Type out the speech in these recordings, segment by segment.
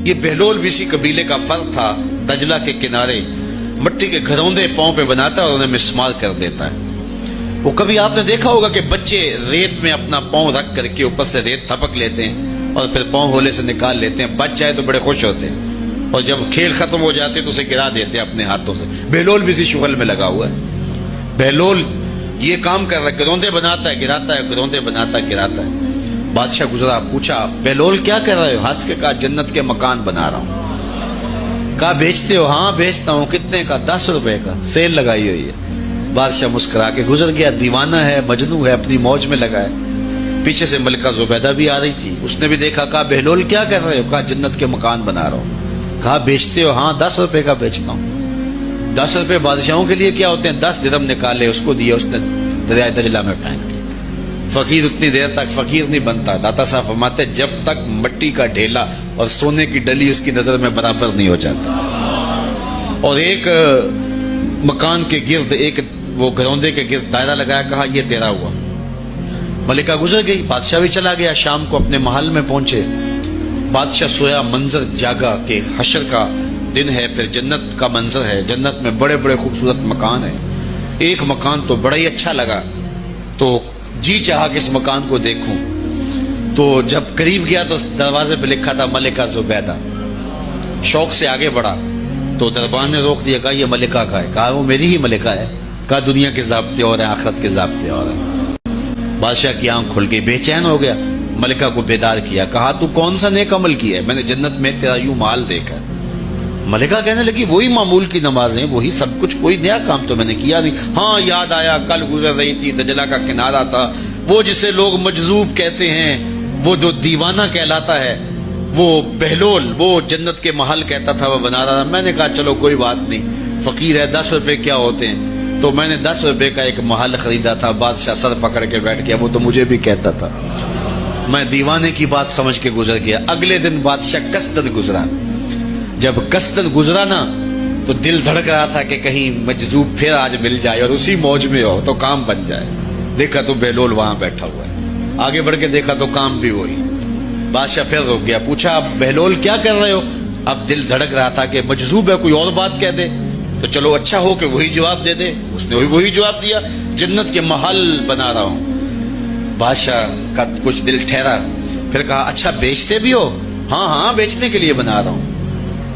یہ بہلول بھی اسی قبیلے کا فرد تھا، دجلہ کے کنارے مٹی کے گھروندے پاؤں پہ بناتا ہے اور انہیں مسمار کر دیتا ہے۔ وہ کبھی آپ نے دیکھا ہوگا کہ بچے ریت میں اپنا پاؤں رکھ کر کے اوپر سے ریت تھپک لیتے ہیں اور پھر پاؤں ہولے سے نکال لیتے ہیں، بچ جائے تو بڑے خوش ہوتے ہیں، اور جب کھیل ختم ہو جاتے تو اسے گرا دیتے ہیں اپنے ہاتھوں سے۔ بہلول بھی اسی شغل میں لگا ہوا ہے۔ بہلول یہ کام کر رہا ہے، گروندے بناتا ہے گراتا ہے، گروندے بناتا ہے گراتا ہے۔ بادشاہ گزرا، پوچھا بہلول کیا کر رہے ہو؟ ہنس کے کہا جنت کے مکان بنا رہا ہوں۔ کہا بیچتے ہو؟ ہاں بیچتا ہوں۔ کتنے کا؟ 10 روپے کا، سیل لگائی ہوئی ہے۔ بادشاہ مسکرا کے گزر گیا، دیوانہ ہے، مجنوں ہے، اپنی موج میں لگا ہے۔ پیچھے سے ملکہ زبیدہ بھی آ رہی تھی، اس نے بھی دیکھا، کہا بہلول کیا کر رہے ہو؟ کہا جنت کے مکان بنا رہا ہوں۔ کہا بیچتے ہو؟ ہاں 10 روپے کا بیچتا ہوں۔ 10 روپے بادشاہوں کے لیے کیا ہوتے ہیں؟ 10 درہم نکالے، اس کو دیا، اس نے دریائے دجلہ میں پھینک دیا۔ فقیر اتنی دیر تک فقیر نہیں بنتا۔ داتا صاحب فرماتے جب تک مٹی کا ڈھیلا اور سونے کی ڈلی اس کی نظر میں برابر نہیں ہو جاتا۔ اور ایک مکان کے گرد، ایک وہ گروندے کے گرد دائرہ لگایا، کہا یہ تیرا ہوا۔ ملکہ گزر گئی، بادشاہ بھی چلا گیا۔ شام کو اپنے محل میں پہنچے، بادشاہ سویا، منظر جاگا کہ حشر کا دن ہے، پھر جنت کا منظر ہے، جنت میں بڑے بڑے خوبصورت مکان ہیں۔ ایک مکان تو بڑا ہی اچھا لگا، تو جی چاہا کہ اس مکان کو دیکھوں۔ تو جب قریب گیا تو دروازے پہ لکھا تھا ملکہ زبیدہ۔ شوق سے آگے بڑھا تو دربان نے روک دیا، کہا یہ ملکہ کا ہے؟ کہا وہ میری ہی ملکہ ہے۔ کہا دنیا کے ضابطے اور ہیں، آخرت کے ضابطے اور ہیں۔ بادشاہ کی آنکھ کھل گئی، بے چین ہو گیا، ملکہ کو بیدار کیا، کہا تو کون سا نیک عمل کیا ہے؟ میں نے جنت میں تیرا یوں مال دیکھا۔ ملکہ کہنے لگی وہی معمول کی نمازیں، وہی سب کچھ، کوئی نیا کام تو میں نے کیا نہیں۔ ہاں یاد آیا، کل گزر رہی تھی، دجلہ کا کنارہ تھا، وہ جسے لوگ مجذوب کہتے ہیں، وہ جو دیوانہ کہلاتا ہے، وہ بہلول، وہ جنت کے محل کہتا تھا وہ بنا رہا تھا۔ میں نے کہا چلو کوئی بات نہیں، فقیر ہے، 10 روپے کیا ہوتے ہیں؟ تو میں نے 10 روپے کا ایک محل خریدا تھا۔ بادشاہ سر پکڑ کے بیٹھ گیا، وہ تو مجھے بھی کہتا تھا۔ میں دیوانے کی بات سمجھ کے گزر گیا۔ اگلے دن بادشاہ قصدن گزرا۔ جب قصدن گزرا نا تو دل دھڑک رہا تھا کہ کہیں مجذوب پھر آج مل جائے اور اسی موج میں ہو تو کام بن جائے۔ دیکھا تو بہلول وہاں بیٹھا ہوا ہے، آگے بڑھ کے دیکھا تو کام بھی وہی۔ بادشاہ پھر رک گیا، پوچھا اب بہلول کیا کر رہے ہو؟ اب دل دھڑک رہا تھا کہ مجذوب ہے، کوئی اور بات کہہ دے تو چلو اچھا ہو کہ وہی جواب دے دے۔ اس نے وہی جواب دیا، جنت کے محل بنا رہا ہوں۔ بادشاہ کا کچھ دل ٹھہرا، پھر کہا اچھا بیچتے بھی ہو؟ ہاں ہاں بیچنے کے لیے بنا رہا ہوں۔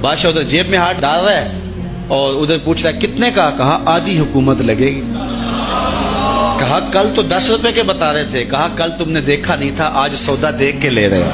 بادشاہ ادھر جیب میں ہاتھ ڈال رہا ہے اور ادھر پوچھ رہا ہے کتنے کا؟ کہا آدھی حکومت لگے گی۔ کہا کل تو 10 روپے کے بتا رہے تھے۔ کہا کل تم نے دیکھا نہیں تھا، آج سودا دیکھ کے لے رہے ہو۔